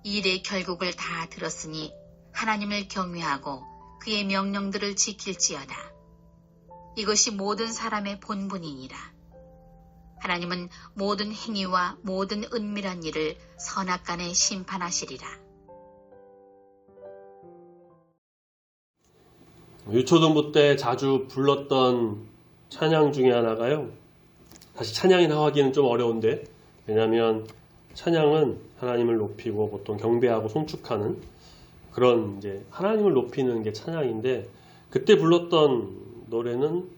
일의 결국을 다 들었으니 하나님을 경외하고 그의 명령들을 지킬지어다. 이것이 모든 사람의 본분이니라. 하나님은 모든 행위와 모든 은밀한 일을 선악간에 심판하시리라. 유초등부 때 자주 불렀던 찬양 중에 하나가요. 사실 찬양이라고 하기는 좀 어려운데, 왜냐하면 찬양은 하나님을 높이고 보통 경배하고 송축하는 그런 이제 하나님을 높이는 게 찬양인데, 그때 불렀던 노래는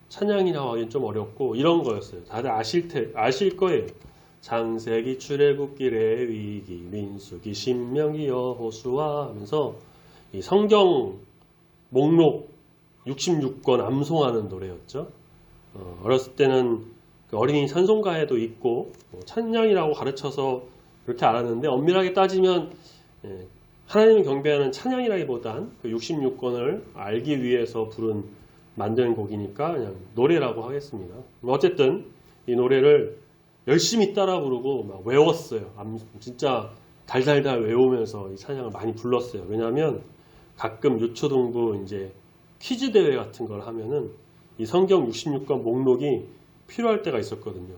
찬양이라고 하기는 좀 어렵고 이런 거였어요. 다들 아실 거예요. 창세기, 출애굽기, 레위기, 민수기, 신명기, 여호수아 하면서 이 성경 목록 66권 암송하는 노래였죠. 어렸을 때는 그 어린이 찬송가에도 있고 찬양이라고 가르쳐서 그렇게 알았는데, 엄밀하게 따지면 하나님을 경배하는 찬양이라기보단 그 66권을 알기 위해서 만든 곡이니까 그냥 노래라고 하겠습니다. 어쨌든 이 노래를 열심히 따라 부르고 막 외웠어요. 진짜 달달달 외우면서 이 찬양을 많이 불렀어요. 왜냐하면 가끔 유초등부 이제 퀴즈 대회 같은 걸 하면은 이 성경 66권 목록이 필요할 때가 있었거든요.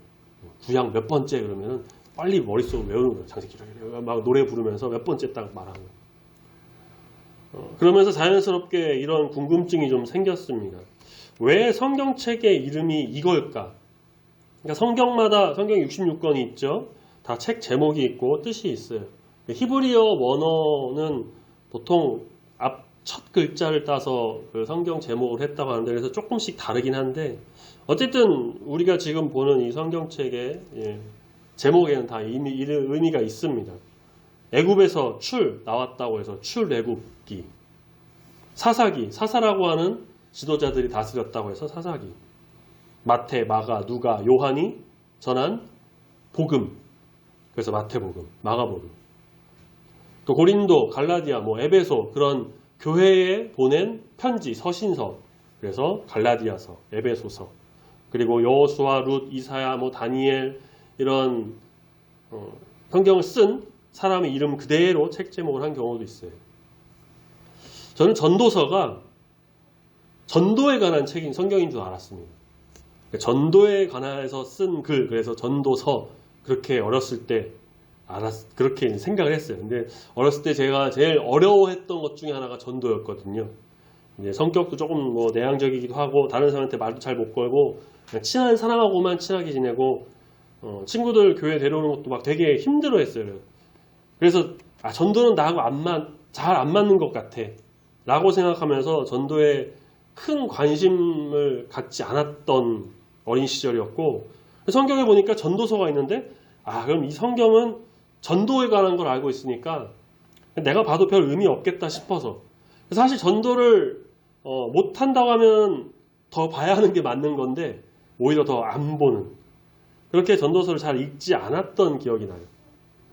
구약 몇 번째 그러면은 빨리 머릿속으로 외우는 거예요. 장세기 막 노래 부르면서 몇 번째 딱 말하는 거예요. 그러면서 자연스럽게 이런 궁금증이 좀 생겼습니다. 왜 성경책의 이름이 이걸까? 그러니까 성경마다 성경 66권이 있죠. 다 책 제목이 있고 뜻이 있어요. 히브리어 원어는 보통 앞 첫 글자를 따서 그 성경 제목을 했다고 하는데, 그래서 조금씩 다르긴 한데, 어쨌든 우리가 지금 보는 이 성경책의 제목에는 다 의미가 있습니다. 애굽에서 나왔다고 해서 출애굽기, 사사라고 하는 지도자들이 다스렸다고 해서 사사기, 마태, 마가, 누가, 요한이 전한 복음, 그래서 마태복음, 마가복음, 또 고린도, 갈라디아, 에베소, 그런 교회에 보낸 편지, 서신서, 그래서 갈라디아서, 에베소서, 그리고 여호수아, 룻, 이사야, 다니엘, 이런 성경을 쓴 사람의 이름 그대로 책 제목을 한 경우도 있어요. 저는 전도서가 전도에 관한 책인 성경인 줄 알았습니다. 전도에 관해서 쓴 글, 그래서 전도서, 그렇게 어렸을 때 그렇게 생각을 했어요. 근데 어렸을 때 제가 제일 어려워했던 것 중에 하나가 전도였거든요. 이제 성격도 조금 내향적이기도 하고, 다른 사람한테 말도 잘 못 걸고, 그냥 친한 사람하고만 친하게 지내고, 친구들 교회 데려오는 것도 막 되게 힘들어했어요. 그래서 전도는 나하고 잘 안 맞는 것 같아 라고 생각하면서 전도에 큰 관심을 갖지 않았던 어린 시절이었고, 성경에 보니까 전도서가 있는데, 그럼 이 성경은 전도에 관한 걸 알고 있으니까 내가 봐도 별 의미 없겠다 싶어서, 사실 전도를 못한다고 하면 더 봐야 하는 게 맞는 건데 오히려 더 안 보는, 그렇게 전도서를 잘 읽지 않았던 기억이 나요.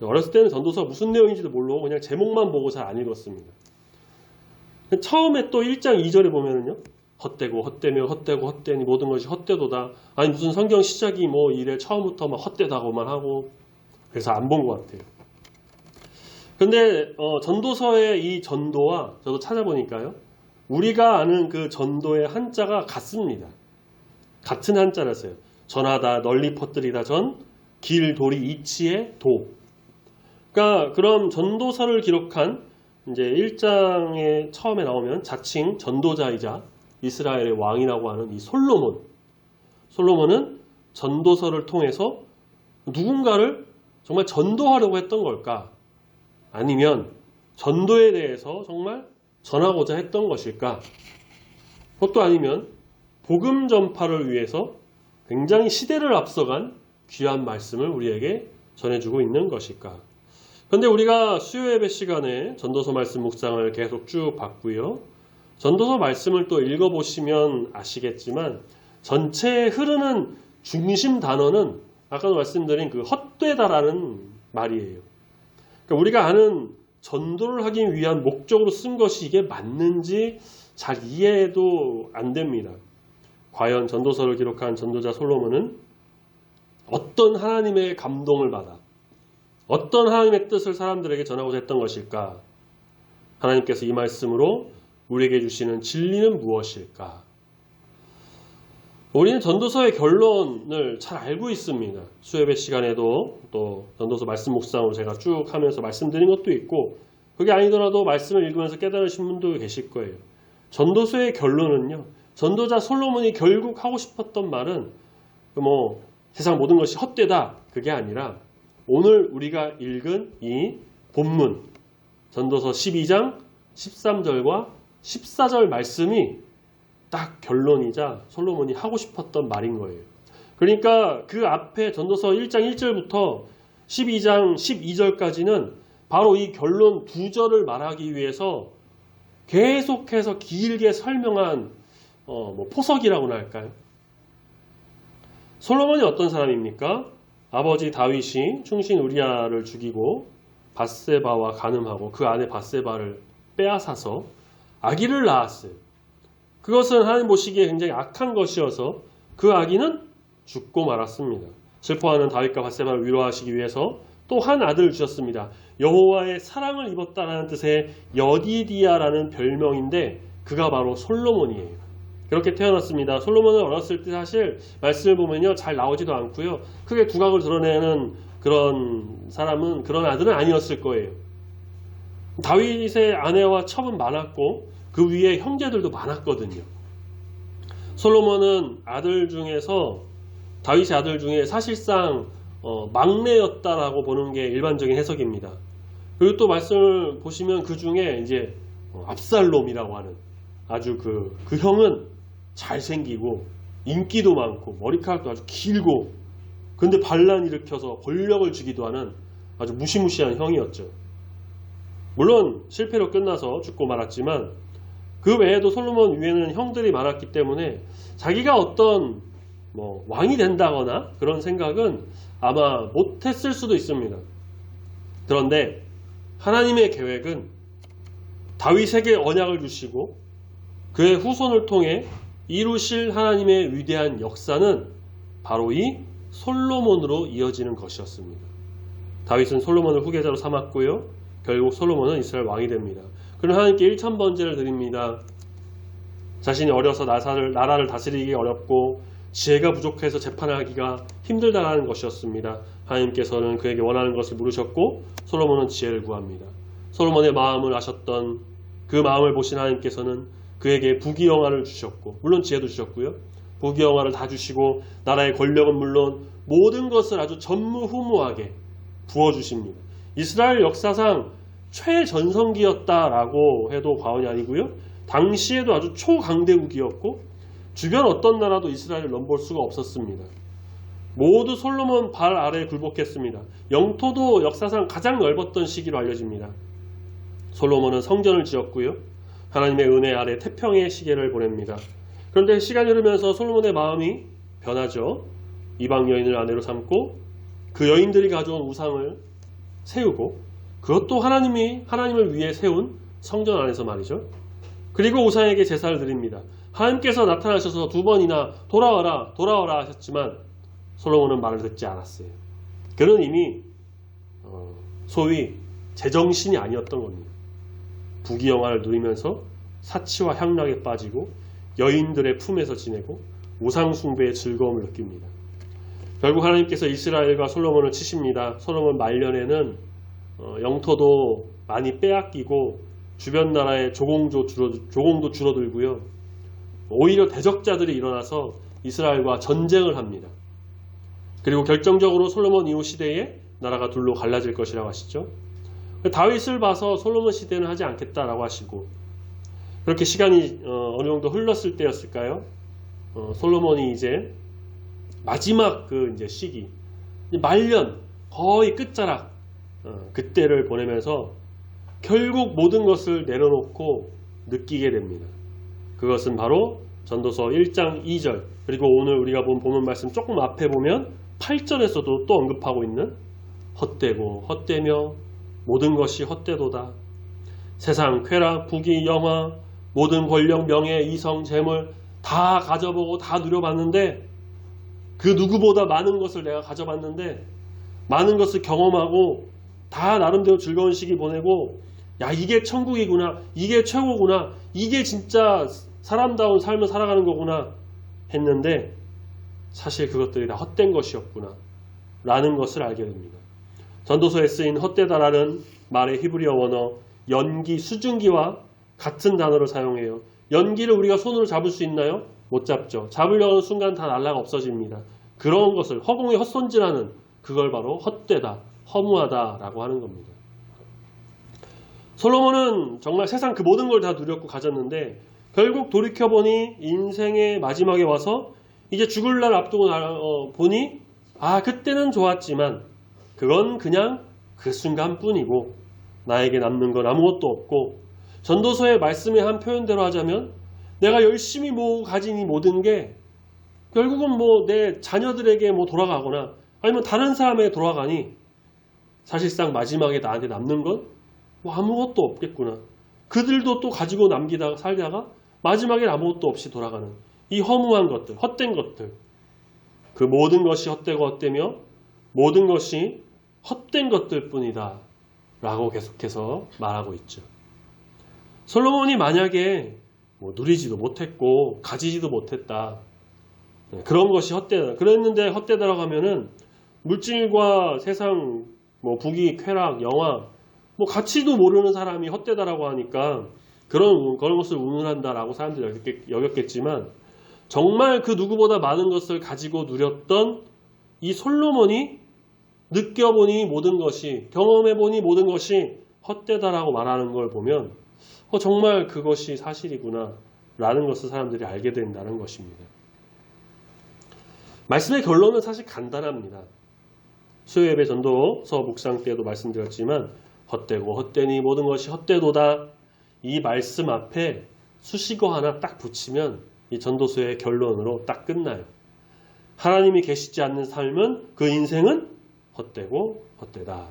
어렸을 때는 전도서가 무슨 내용인지도 모르고 그냥 제목만 보고 잘 안 읽었습니다. 처음에 또 1장 2절에 보면은요, 헛되고 헛되며 헛되고 헛되니 모든 것이 헛되도다. 아니 무슨 성경 시작이 이래 처음부터 막 헛되다고만 하고, 그래서 안 본 것 같아요. 근데 전도서의 이 전도와 저도 찾아보니까요, 우리가 아는 그 전도의 한자가 같습니다. 같은 한자라서요. 전하다, 널리 퍼뜨리다 전, 길, 도리, 이치의 도. 그러니까 그럼 전도서를 기록한 이제 1장에 처음에 나오면 자칭 전도자이자 이스라엘의 왕이라고 하는 이 솔로몬은 전도서를 통해서 누군가를 정말 전도하려고 했던 걸까? 아니면 전도에 대해서 정말 전하고자 했던 것일까? 그것도 아니면 복음 전파를 위해서 굉장히 시대를 앞서간 귀한 말씀을 우리에게 전해주고 있는 것일까? 그런데 우리가 수요 예배 시간에 전도서 말씀 묵상을 계속 쭉 봤고요. 전도서 말씀을 또 읽어보시면 아시겠지만 전체에 흐르는 중심 단어는 아까도 말씀드린 그 헛되다라는 말이에요. 그러니까 우리가 아는 전도를 하기 위한 목적으로 쓴 것이 이게 맞는지 잘 이해도 안 됩니다. 과연 전도서를 기록한 전도자 솔로몬은 어떤 하나님의 감동을 받아 어떤 하나님의 뜻을 사람들에게 전하고자 했던 것일까? 하나님께서 이 말씀으로 우리에게 주시는 진리는 무엇일까? 우리는 전도서의 결론을 잘 알고 있습니다. 수요예배 시간에도 또 전도서 말씀 묵상으로 제가 쭉 하면서 말씀드린 것도 있고, 그게 아니더라도 말씀을 읽으면서 깨달으신 분도 계실 거예요. 전도서의 결론은요, 전도자 솔로몬이 결국 하고 싶었던 말은 세상 모든 것이 헛되다, 그게 아니라 오늘 우리가 읽은 이 본문 전도서 12장 13절과 14절 말씀이 딱 결론이자 솔로몬이 하고 싶었던 말인 거예요. 그러니까 그 앞에 전도서 1장 1절부터 12장 12절까지는 바로 이 결론 두 절을 말하기 위해서 계속해서 길게 설명한 포석이라고나 할까요? 솔로몬이 어떤 사람입니까? 아버지 다윗이 충신 우리아를 죽이고 밧세바와 간음하고 그 아내 밧세바를 빼앗아서 아기를 낳았어요. 그것은 하나님 보시기에 굉장히 악한 것이어서 그 아기는 죽고 말았습니다. 슬퍼하는 다윗과 밧세바를 위로하시기 위해서 또 한 아들을 주셨습니다. 여호와의 사랑을 입었다라는 뜻의 여디디아라는 별명인데 그가 바로 솔로몬이에요. 그렇게 태어났습니다. 솔로몬은 어렸을 때 사실 말씀을 보면요, 잘 나오지도 않고요, 크게 두각을 드러내는 그런 사람은, 그런 아들은 아니었을 거예요. 다윗의 아내와 첩은 많았고 그 위에 형제들도 많았거든요. 솔로몬은 아들 중에서, 다윗의 아들 중에 사실상 막내였다라고 보는 게 일반적인 해석입니다. 그리고 또 말씀을 보시면 그 중에 이제 압살롬이라고 하는 아주 그 형은 잘생기고 인기도 많고 머리카락도 아주 길고, 근데 반란 일으켜서 권력을 주기도 하는 아주 무시무시한 형이었죠. 물론 실패로 끝나서 죽고 말았지만 그 외에도 솔로몬 위에는 형들이 많았기 때문에 자기가 어떤 왕이 된다거나 그런 생각은 아마 못했을 수도 있습니다. 그런데 하나님의 계획은 다윗에게 언약을 주시고 그의 후손을 통해 이루실 하나님의 위대한 역사는 바로 이 솔로몬으로 이어지는 것이었습니다. 다윗은 솔로몬을 후계자로 삼았고요, 결국 솔로몬은 이스라엘 왕이 됩니다. 그럼 하나님께 1000번제를 드립니다. 자신이 어려서 나라를 다스리기 어렵고 지혜가 부족해서 재판하기가 힘들다는 것이었습니다. 하나님께서는 그에게 원하는 것을 물으셨고 솔로몬은 지혜를 구합니다. 솔로몬의 마음을 아셨던, 그 마음을 보신 하나님께서는 그에게 부귀영화를 주셨고, 물론 지혜도 주셨고요, 부귀영화를 다 주시고 나라의 권력은 물론 모든 것을 아주 전무후무하게 부어주십니다. 이스라엘 역사상 최전성기였다라고 해도 과언이 아니고요, 당시에도 아주 초강대국이었고 주변 어떤 나라도 이스라엘을 넘볼 수가 없었습니다. 모두 솔로몬 발 아래에 굴복했습니다. 영토도 역사상 가장 넓었던 시기로 알려집니다. 솔로몬은 성전을 지었고요, 하나님의 은혜 아래 태평의 시계를 보냅니다. 그런데 시간이 흐르면서 솔로몬의 마음이 변하죠. 이방 여인을 아내로 삼고 그 여인들이 가져온 우상을 세우고, 그것도 하나님을 위해 세운 성전 안에서 말이죠. 그리고 우상에게 제사를 드립니다. 하나님께서 나타나셔서 2번이나 돌아와라 하셨지만 솔로몬은 말을 듣지 않았어요. 그는 이미 소위 제정신이 아니었던 겁니다. 부귀영화를 누리면서 사치와 향락에 빠지고 여인들의 품에서 지내고 우상 숭배의 즐거움을 느낍니다. 결국 하나님께서 이스라엘과 솔로몬을 치십니다. 솔로몬 말년에는 영토도 많이 빼앗기고 주변 나라의 조공도 줄어들고요, 오히려 대적자들이 일어나서 이스라엘과 전쟁을 합니다. 그리고 결정적으로 솔로몬 이후 시대에 나라가 둘로 갈라질 것이라고 하시죠. 다윗을 봐서 솔로몬 시대는 하지 않겠다라고 하시고, 그렇게 시간이 어느 정도 흘렀을 때였을까요? 솔로몬이 이제 마지막 이제 시기, 말년 거의 끝자락, 그때를 보내면서 결국 모든 것을 내려놓고 느끼게 됩니다. 그것은 바로 전도서 1장 2절, 그리고 오늘 우리가 본 본문 말씀 조금 앞에 보면 8절에서도 또 언급하고 있는 헛되고 헛되며 모든 것이 헛되도다. 세상 쾌락, 부귀, 영화, 모든 권력, 명예, 이성, 재물 다 가져보고 다 누려봤는데, 그 누구보다 많은 것을 내가 가져봤는데, 많은 것을 경험하고 다 나름대로 즐거운 시기 보내고 야 이게 천국이구나, 이게 최고구나, 이게 진짜 사람다운 삶을 살아가는 거구나 했는데 사실 그것들이 다 헛된 것이었구나 라는 것을 알게 됩니다. 전도서에 쓰인 헛되다라는 말의 히브리어 원어 연기, 수증기와 같은 단어를 사용해요. 연기를 우리가 손으로 잡을 수 있나요? 못 잡죠. 잡으려는 하는 순간 다 날라가 없어집니다. 그런 것을 허공에 헛손질하는 그걸 바로 헛되다, 허무하다라고 하는 겁니다. 솔로몬은 정말 세상 그 모든 걸 다 누렸고 가졌는데 결국 돌이켜보니 인생의 마지막에 와서 이제 죽을 날 앞두고 보니 그때는 좋았지만 그건 그냥 그 순간뿐이고 나에게 남는 건 아무것도 없고 전도서의 말씀의 한 표현대로 하자면 내가 열심히 가진 이 모든 게 결국은 내 자녀들에게 돌아가거나 아니면 다른 사람에게 돌아가니 사실상 마지막에 나한테 남는 건 아무것도 없겠구나. 그들도 또 가지고 살다가 마지막에 아무것도 없이 돌아가는 이 허무한 것들, 헛된 것들. 그 모든 것이 헛되고 헛되며 모든 것이 헛된 것들 뿐이다 라고 계속해서 말하고 있죠. 솔로몬이 만약에 누리지도 못했고 가지지도 못했다. 그런 것이 헛되다. 그랬는데 헛되다라고 하면은 물질과 세상 부귀, 쾌락, 영화 가치도 모르는 사람이 헛되다라고 하니까 그런 것을 운운한다라고 사람들이 여겼겠지만 정말 그 누구보다 많은 것을 가지고 누렸던 이 솔로몬이 느껴보니 모든 것이, 경험해보니 모든 것이 헛되다라고 말하는 걸 보면 정말 그것이 사실이구나 라는 것을 사람들이 알게 된다는 것입니다. 말씀의 결론은 사실 간단합니다. 수요예배 전도서 묵상 때도 말씀드렸지만 헛되고 헛되니 모든 것이 헛되도다. 이 말씀 앞에 수식어 하나 딱 붙이면 이 전도서의 결론으로 딱 끝나요. 하나님이 계시지 않는 삶은 그 인생은 헛되고 헛되다.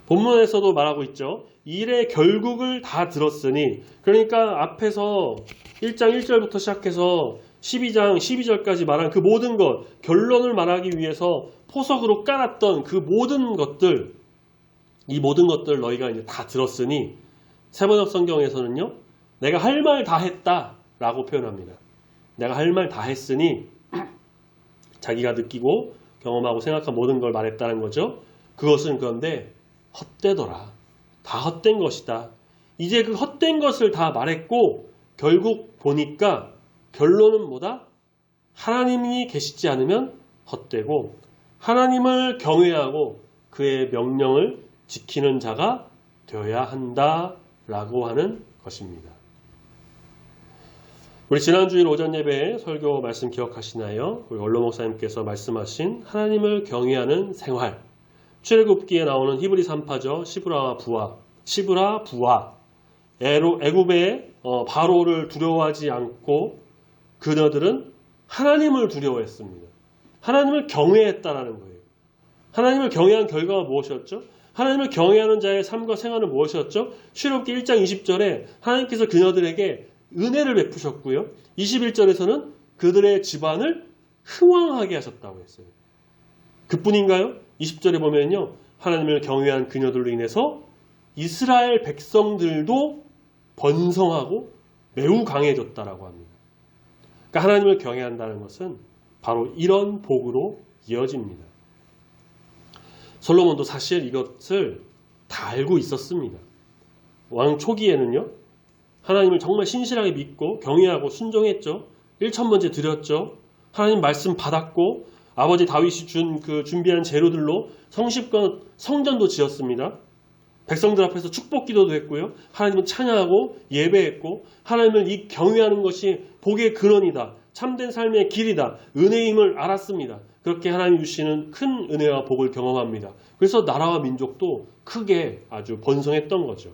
본문에서도 말하고 있죠. 일의 결국을 다 들었으니, 그러니까 앞에서 1장 1절부터 시작해서 12장 12절까지 말한 그 모든 것, 결론을 말하기 위해서 포석으로 깔았던 그 모든 것들, 이 모든 것들 너희가 이제 다 들었으니, 세번역 성경에서는요, 내가 할 말 다 했다 라고 표현합니다. 내가 할 말 다 했으니 자기가 느끼고 경험하고 생각한 모든 걸 말했다는 거죠. 그것은 그런데 헛되더라. 다 헛된 것이다. 이제 그 헛된 것을 다 말했고 결국 보니까 결론은 뭐다? 하나님이 계시지 않으면 헛되고 하나님을 경외하고 그의 명령을 지키는 자가 되어야 한다라고 하는 것입니다. 우리 지난주일 오전 예배 설교 말씀 기억하시나요? 우리 원로 목사님께서 말씀하신 하나님을 경외하는 생활. 출애굽기에 나오는 히브리 3파죠. 시브라 부하. 애굽의 바로를 두려워하지 않고 그녀들은 하나님을 두려워했습니다. 하나님을 경외했다라는 거예요. 하나님을 경외한 결과가 무엇이었죠? 하나님을 경외하는 자의 삶과 생활은 무엇이었죠? 출애굽기 1장 20절에 하나님께서 그녀들에게 은혜를 베푸셨고요. 21절에서는 그들의 집안을 흥왕하게 하셨다고 했어요. 그뿐인가요? 20절에 보면요. 하나님을 경외한 그녀들로 인해서 이스라엘 백성들도 번성하고 매우 강해졌다라고 합니다. 그러니까 하나님을 경외한다는 것은 바로 이런 복으로 이어집니다. 솔로몬도 사실 이것을 다 알고 있었습니다. 왕 초기에는요. 하나님을 정말 신실하게 믿고 경외하고 순종했죠. 1,000번째 드렸죠. 하나님 말씀 받았고 아버지 다윗이 준비한 재료들로 성십권 성전도 지었습니다. 백성들 앞에서 축복 기도도 했고요. 하나님은 찬양하고 예배했고 하나님을 이 경외하는 것이 복의 근원이다. 참된 삶의 길이다. 은혜임을 알았습니다. 그렇게 하나님 주시는 큰 은혜와 복을 경험합니다. 그래서 나라와 민족도 크게 아주 번성했던 거죠.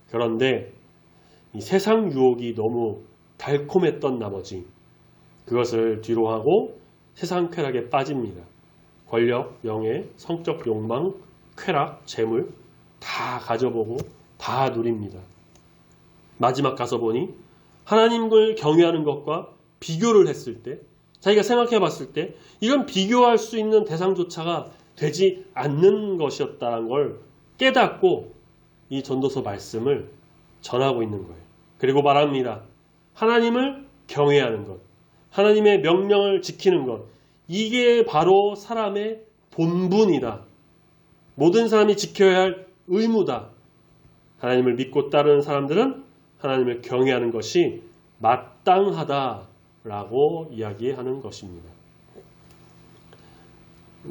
그런데 이 세상 유혹이 너무 달콤했던 나머지 그것을 뒤로 하고 세상 쾌락에 빠집니다. 권력, 명예, 성적 욕망, 쾌락, 재물 다 가져보고 다 누립니다. 마지막 가서 보니 하나님을 경외하는 것과 비교를 했을 때 자기가 생각해 봤을 때 이건 비교할 수 있는 대상조차가 되지 않는 것이었다는 걸 깨닫고 이 전도서 말씀을 전하고 있는 거예요. 그리고 말합니다. 하나님을 경외하는 것, 하나님의 명령을 지키는 것, 이게 바로 사람의 본분이다. 모든 사람이 지켜야 할 의무다. 하나님을 믿고 따르는 사람들은 하나님을 경외하는 것이 마땅하다라고 이야기하는 것입니다.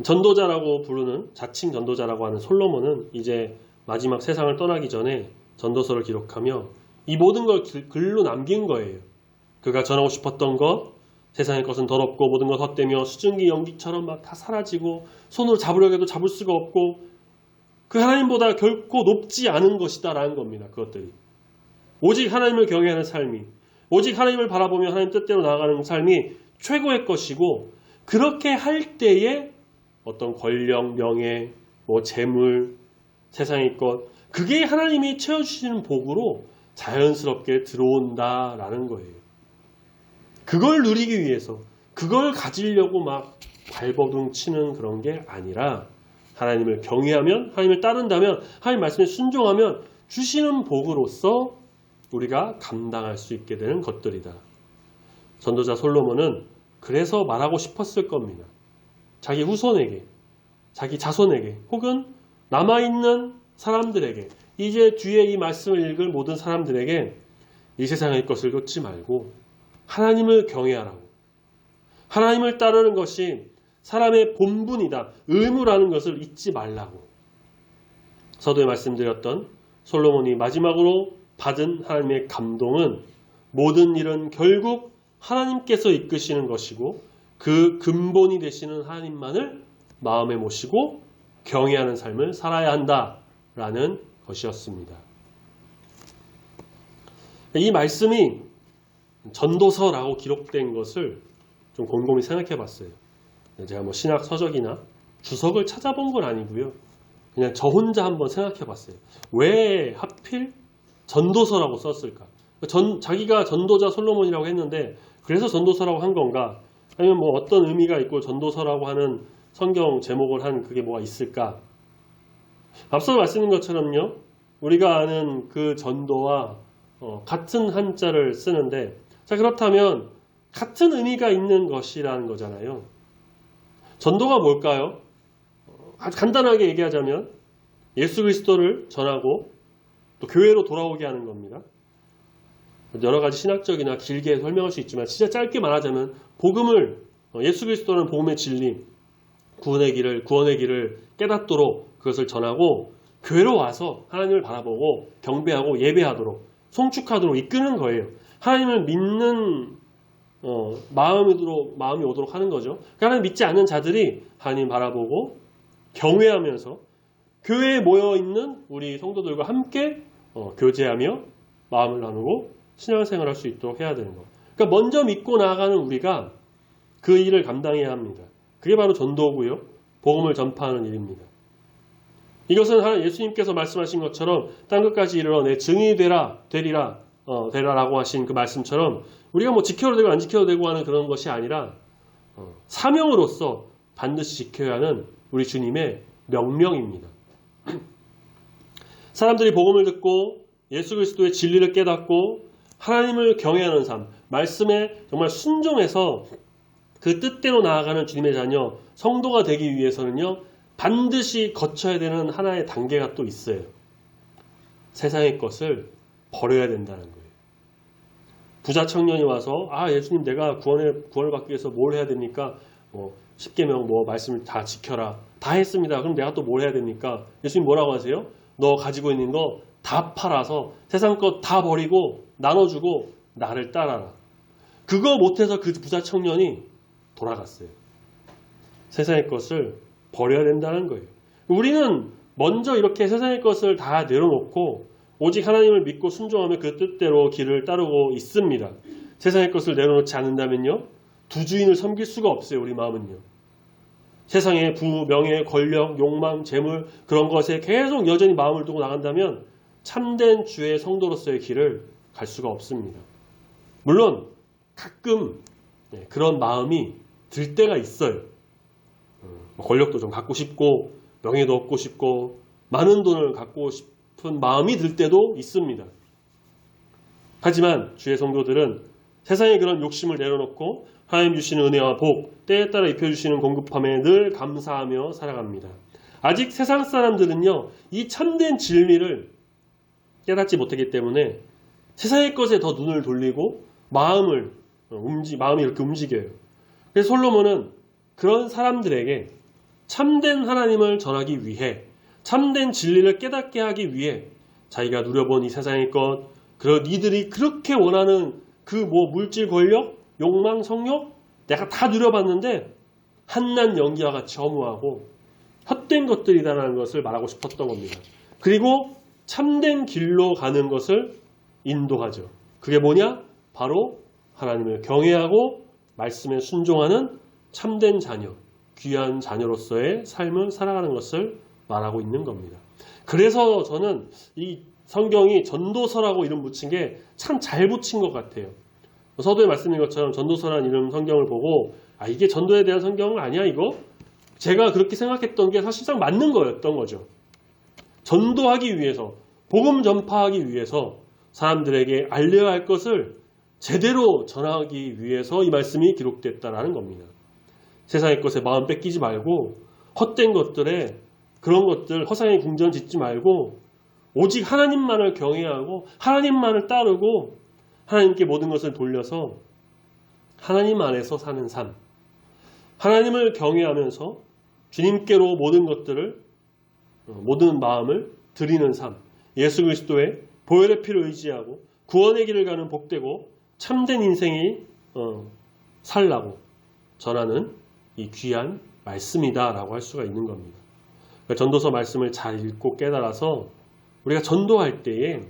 전도자라고 부르는 자칭 전도자라고 하는 솔로몬은 이제 마지막 세상을 떠나기 전에 전도서를 기록하며 이 모든 걸 글로 남긴 거예요. 그가 전하고 싶었던 것, 세상의 것은 더럽고 모든 것 헛되며 수증기 연기처럼 막 다 사라지고 손으로 잡으려고 해도 잡을 수가 없고 그 하나님보다 결코 높지 않은 것이다 라는 겁니다. 그것들이. 오직 하나님을 경외하는 삶이, 오직 하나님을 바라보며 하나님 뜻대로 나아가는 삶이 최고의 것이고 그렇게 할 때에 어떤 권력, 명예, 재물, 세상의 것, 그게 하나님이 채워주시는 복으로 자연스럽게 들어온다라는 거예요. 그걸 누리기 위해서, 그걸 가지려고 막 발버둥 치는 그런 게 아니라 하나님을 경외하면, 하나님을 따른다면, 하나님 말씀에 순종하면 주시는 복으로서 우리가 감당할 수 있게 되는 것들이다. 전도자 솔로몬은 그래서 말하고 싶었을 겁니다. 자기 후손에게, 자기 자손에게, 혹은 남아있는 사람들에게, 이제 뒤에 이 말씀을 읽을 모든 사람들에게 이 세상의 것을 놓지 말고 하나님을 경외하라고. 하나님을 따르는 것이 사람의 본분이다. 의무라는 것을 잊지 말라고. 서두에 말씀드렸던 솔로몬이 마지막으로 받은 하나님의 감동은 모든 일은 결국 하나님께서 이끄시는 것이고 그 근본이 되시는 하나님만을 마음에 모시고 경외하는 삶을 살아야 한다라는 것이었습니다. 이 말씀이 전도서라고 기록된 것을 좀 곰곰이 생각해 봤어요. 제가 신학 서적이나 주석을 찾아본 건 아니고요. 그냥 저 혼자 한번 생각해 봤어요. 왜 하필 전도서라고 썼을까? 자기가 전도자 솔로몬이라고 했는데 그래서 전도서라고 한 건가? 아니면 어떤 의미가 있고 전도서라고 하는 성경 제목을 한 그게 뭐가 있을까? 앞서 말씀드린 것처럼요. 우리가 아는 그 전도와 같은 한자를 쓰는데 자 그렇다면 같은 의미가 있는 것이라는 거잖아요. 전도가 뭘까요? 간단하게 얘기하자면 예수 그리스도를 전하고 또 교회로 돌아오게 하는 겁니다. 여러 가지 신학적이나 길게 설명할 수 있지만 진짜 짧게 말하자면 복음을 예수 그리스도는 복음의 진리, 구원의 길을 깨닫도록 그것을 전하고 교회로 와서 하나님을 바라보고 경배하고 예배하도록 송축하도록 이끄는 거예요. 하나님을 믿는 마음이 오도록 하는 거죠. 하나님 믿지 않는 자들이 하나님 바라보고 경외하면서 교회에 모여있는 우리 성도들과 함께 교제하며 마음을 나누고 신앙생활을 할 수 있도록 해야 되는 거. 그러니까 먼저 믿고 나아가는 우리가 그 일을 감당해야 합니다. 그게 바로 전도고요. 복음을 전파하는 일입니다. 이것은 예수님께서 말씀하신 것처럼 땅끝까지 이르러 내 증인이 되라라고 하신 그 말씀처럼 우리가 지켜도 되고 안 지켜도 되고 하는 그런 것이 아니라 사명으로서 반드시 지켜야 하는 우리 주님의 명령입니다. 사람들이 복음을 듣고 예수 그리스도의 진리를 깨닫고 하나님을 경외하는 삶, 말씀에 정말 순종해서 그 뜻대로 나아가는 주님의 자녀, 성도가 되기 위해서는요, 반드시 거쳐야 되는 하나의 단계가 또 있어요. 세상의 것을 버려야 된다는 거예요. 부자 청년이 와서 예수님 내가 구원을 받기 위해서 뭘 해야 됩니까? 10계명 말씀을 다 지켜라. 다 했습니다. 그럼 내가 또 뭘 해야 됩니까? 예수님 뭐라고 하세요? 너 가지고 있는 거 다 팔아서 세상 것 다 버리고 나눠주고 나를 따라라. 그거 못해서 그 부자 청년이 돌아갔어요. 세상의 것을 버려야 된다는 거예요. 우리는 먼저 이렇게 세상의 것을 다 내려놓고 오직 하나님을 믿고 순종하며 그 뜻대로 길을 따르고 있습니다. 세상의 것을 내려놓지 않는다면요. 두 주인을 섬길 수가 없어요. 우리 마음은요. 세상의 부, 명예, 권력, 욕망, 재물 그런 것에 계속 여전히 마음을 두고 나간다면 참된 주의 성도로서의 길을 갈 수가 없습니다. 물론 가끔 그런 마음이 들 때가 있어요. 권력도 좀 갖고 싶고 명예도 얻고 싶고 많은 돈을 갖고 싶은 마음이 들 때도 있습니다. 하지만 주의 성도들은 세상의 그런 욕심을 내려놓고 하나님 주시는 은혜와 복, 때에 따라 입혀주시는 공급함에 늘 감사하며 살아갑니다. 아직 세상 사람들은요, 이 참된 진리를 깨닫지 못하기 때문에 세상의 것에 더 눈을 돌리고 마음이 이렇게 움직여요. 그래서 솔로몬은 그런 사람들에게 참된 하나님을 전하기 위해, 참된 진리를 깨닫게 하기 위해 자기가 누려본 이 세상의 것, 그런 이들이 그렇게 원하는 그 물질 권력, 욕망, 성욕 내가 다 누려봤는데 한낱 연기와 같이 허무하고 헛된 것들이다라는 것을 말하고 싶었던 겁니다. 그리고 참된 길로 가는 것을 인도하죠. 그게 뭐냐? 바로 하나님을 경외하고 말씀에 순종하는 참된 자녀, 귀한 자녀로서의 삶을 살아가는 것을 말하고 있는 겁니다. 그래서 저는 이 성경이 전도서라고 이름 붙인 게 참 잘 붙인 것 같아요. 서두에 말씀드린 것처럼 전도서라는 이름 성경을 보고 이게 전도에 대한 성경은 아니야 이거? 제가 그렇게 생각했던 게 사실상 맞는 거였던 거죠. 전도하기 위해서, 복음 전파하기 위해서 사람들에게 알려야 할 것을 제대로 전하기 위해서 이 말씀이 기록됐다라는 겁니다. 세상의 것에 마음 뺏기지 말고 헛된 것들에 그런 것들 허상의 궁전 짓지 말고 오직 하나님만을 경외하고 하나님만을 따르고 하나님께 모든 것을 돌려서 하나님 안에서 사는 삶, 하나님을 경외하면서 주님께로 모든 것들을, 모든 마음을 드리는 삶, 예수 그리스도의 보혈의 피를 의지하고 구원의 길을 가는 복되고 참된 인생이 살라고 전하는 이 귀한 말씀이다라고 할 수가 있는 겁니다. 그러니까 전도서 말씀을 잘 읽고 깨달아서 우리가 전도할 때에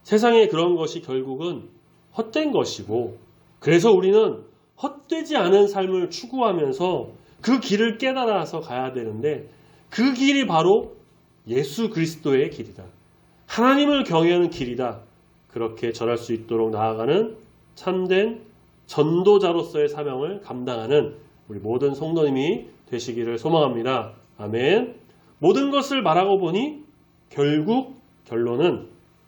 세상의 그런 것이 결국은 헛된 것이고, 그래서 우리는 헛되지 않은 삶을 추구하면서 그 길을 깨달아서 가야 되는데 그 길이 바로 예수 그리스도의 길이다. 하나님을 경외하는 길이다. 그렇게 전할 수 있도록 나아가는 참된 전도자로서의 사명을 감당하는 우리 모든 성도님이 되시기를 소망합니다. 아멘. 모든 것을 말하고 보니 결국 결론은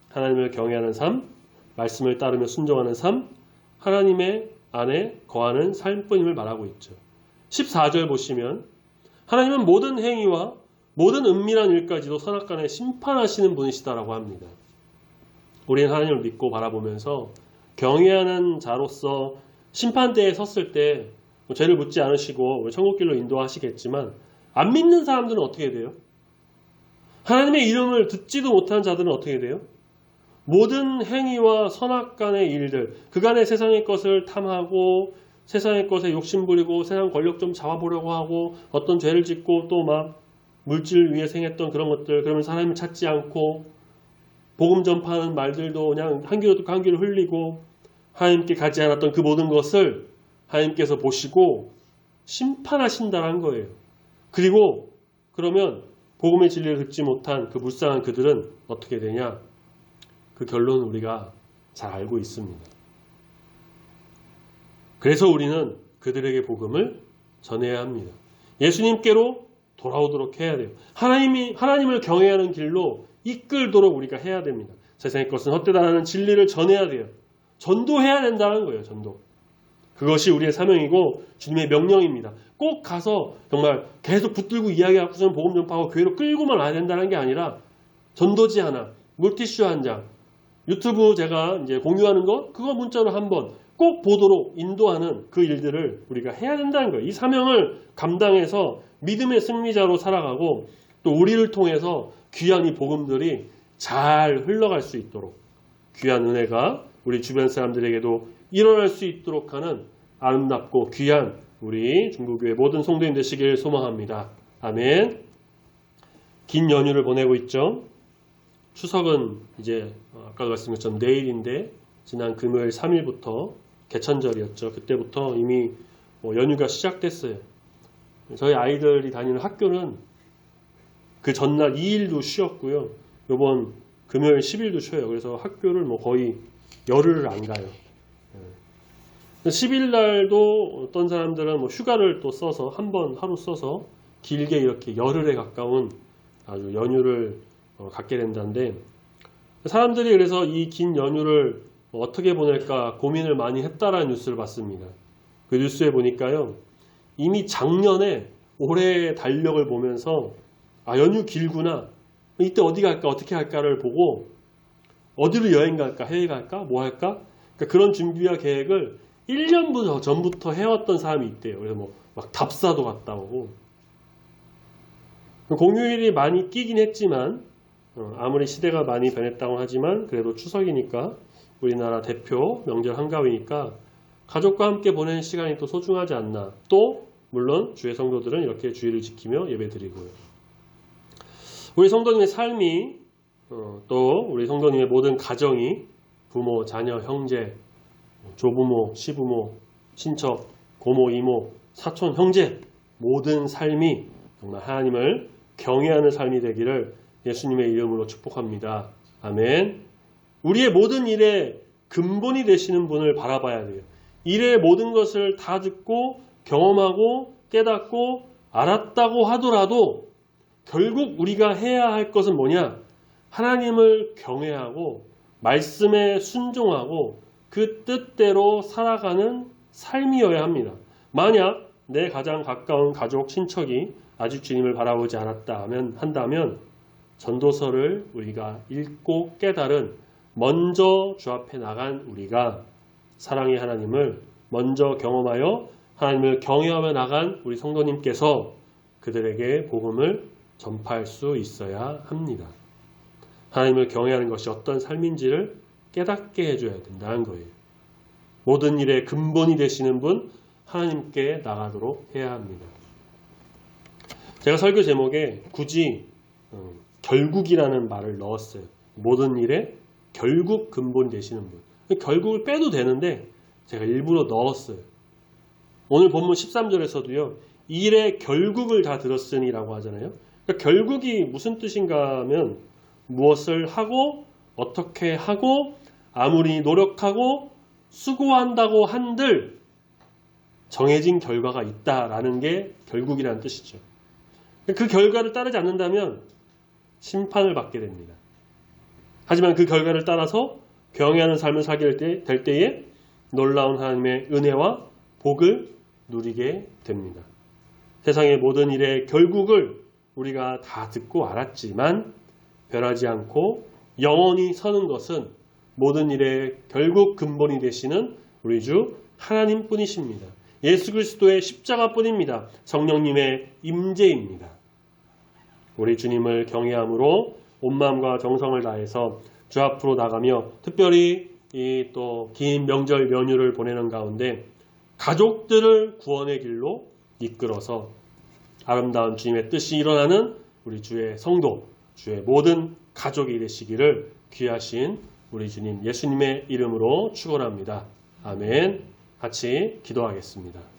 하나님을 경외하는 삶, 말씀을 따르며 순종하는 삶, 하나님의 안에 거하는 삶뿐임을 말하고 있죠. 14절 보시면 하나님은 모든 행위와 모든 은밀한 일까지도 선악간에 심판하시는 분이시다라고 합니다. 우리는 하나님을 믿고 바라보면서 경외하는 자로서 심판대에 섰을 때 죄를 묻지 않으시고 천국길로 인도하시겠지만 안 믿는 사람들은 어떻게 돼요? 하나님의 이름을 듣지도 못한 자들은 어떻게 돼요? 모든 행위와 선악간의 일들, 그간의 세상의 것을 탐하고 세상의 것에 욕심부리고 세상 권력 좀 잡아보려고 하고 어떤 죄를 짓고 또 막 물질 위에 생했던 그런 것들, 그러면서 하나님을 찾지 않고 복음 전파하는 말들도 그냥 한 귀로 듣고 한 귀로 흘리고 하나님께 가지 않았던 그 모든 것을 하나님께서 보시고 심판하신다는 거예요. 그리고 그러면 복음의 진리를 듣지 못한 그 불쌍한 그들은 어떻게 되냐? 그 결론은 우리가 잘 알고 있습니다. 그래서 우리는 그들에게 복음을 전해야 합니다. 예수님께로 돌아오도록 해야 돼요. 하나님을 경외하는 길로 이끌도록 우리가 해야 됩니다. 세상의 것은 헛되다라는 진리를 전해야 돼요. 전도해야 된다는 거예요. 전도. 그것이 우리의 사명이고 주님의 명령입니다. 꼭 가서 정말 계속 붙들고 이야기하고서는 복음 전파하고 교회로 끌고만 와야 된다는 게 아니라 전도지 하나, 물티슈 한 장, 유튜브 제가 이제 공유하는 거 그거 문자로 한번 꼭 보도록 인도하는 그 일들을 우리가 해야 된다는 거예요. 이 사명을 감당해서 믿음의 승리자로 살아가고 또 우리를 통해서 귀한 이 복음들이 잘 흘러갈 수 있도록 귀한 은혜가 우리 주변 사람들에게도 일어날 수 있도록 하는 아름답고 귀한 우리 중국교회 모든 성도님 되시길 소망합니다. 아멘. 긴 연휴를 보내고 있죠. 추석은 이제 아까 말씀드린 것처럼 내일인데 지난 금요일 3일부터 개천절이었죠. 그때부터 이미 연휴가 시작됐어요. 저희 아이들이 다니는 학교는 그 전날 2일도 쉬었고요. 이번 금요일 10일도 쉬어요. 그래서 학교를 거의 열흘을 안 가요. 10일 날도 어떤 사람들은 뭐 휴가를 또 써서 한 번 하루 써서 길게 이렇게 열흘에 가까운 아주 연휴를 갖게 된다는데, 사람들이 그래서 이 긴 연휴를 어떻게 보낼까 고민을 많이 했다라는 뉴스를 봤습니다. 그 뉴스에 보니까요, 이미 작년에 올해의 달력을 보면서 연휴 길구나, 이때 어디 갈까 어떻게 할까를 보고 어디로 여행 갈까, 해외 갈까, 뭐 할까, 그러니까 그런 준비와 계획을 1년부터 전부터 해왔던 사람이 있대요. 그래서 뭐 막 답사도 갔다 오고, 공휴일이 많이 끼긴 했지만 아무리 시대가 많이 변했다고 하지만 그래도 추석이니까 우리나라 대표 명절 한가위니까 가족과 함께 보내는 시간이 또 소중하지 않나. 또 물론 주의 성도들은 이렇게 주의를 지키며 예배드리고요. 우리 성도님의 삶이 또 우리 성도님의 모든 가정이 부모, 자녀, 형제, 조부모, 시부모, 친척, 고모, 이모, 사촌, 형제 모든 삶이 정말 하나님을 경외하는 삶이 되기를 예수님의 이름으로 축복합니다. 아멘. 우리의 모든 일에 근본이 되시는 분을 바라봐야 돼요. 일의 모든 것을 다 듣고 경험하고 깨닫고 알았다고 하더라도 결국 우리가 해야 할 것은 뭐냐? 하나님을 경외하고 말씀에 순종하고 그 뜻대로 살아가는 삶이어야 합니다. 만약 내 가장 가까운 가족, 친척이 아직 주님을 바라보지 않았다 한다면 전도서를 우리가 읽고 깨달은 먼저 주 앞에 나간 우리가 사랑의 하나님을 먼저 경험하여 하나님을 경외하며 나간 우리 성도님께서 그들에게 복음을 전파할 수 있어야 합니다. 하나님을 경외하는 것이 어떤 삶인지를 깨닫게 해줘야 된다는 거예요. 모든 일의 근본이 되시는 분 하나님께 나가도록 해야 합니다. 제가 설교 제목에 굳이 결국이라는 말을 넣었어요. 모든 일에 결국 근본 되시는 분. 결국을 빼도 되는데 제가 일부러 넣었어요. 오늘 본문 13절에서도요. 일의 결국을 다 들었으니 라고 하잖아요. 그러니까 결국이 무슨 뜻인가 하면 무엇을 하고 어떻게 하고 아무리 노력하고 수고한다고 한들 정해진 결과가 있다라는 게 결국이라는 뜻이죠. 그 결과를 따르지 않는다면 심판을 받게 됩니다. 하지만 그 결과를 따라서 경외하는 삶을 살게 될 때에 놀라운 하나님의 은혜와 복을 누리게 됩니다. 세상의 모든 일의 결국을 우리가 다 듣고 알았지만 변하지 않고 영원히 서는 것은 모든 일의 결국 근본이 되시는 우리 주 하나님뿐이십니다. 예수 그리스도의 십자가뿐입니다. 성령님의 임재입니다. 우리 주님을 경외함으로 온 마음과 정성을 다해서 주 앞으로 나가며 특별히 이 또 긴 명절 연휴를 보내는 가운데 가족들을 구원의 길로 이끌어서 아름다운 주님의 뜻이 일어나는 우리 주의 성도, 주의 모든 가족이 되시기를 귀하신 우리 주님 예수님의 이름으로 축원합니다. 아멘. 같이 기도하겠습니다.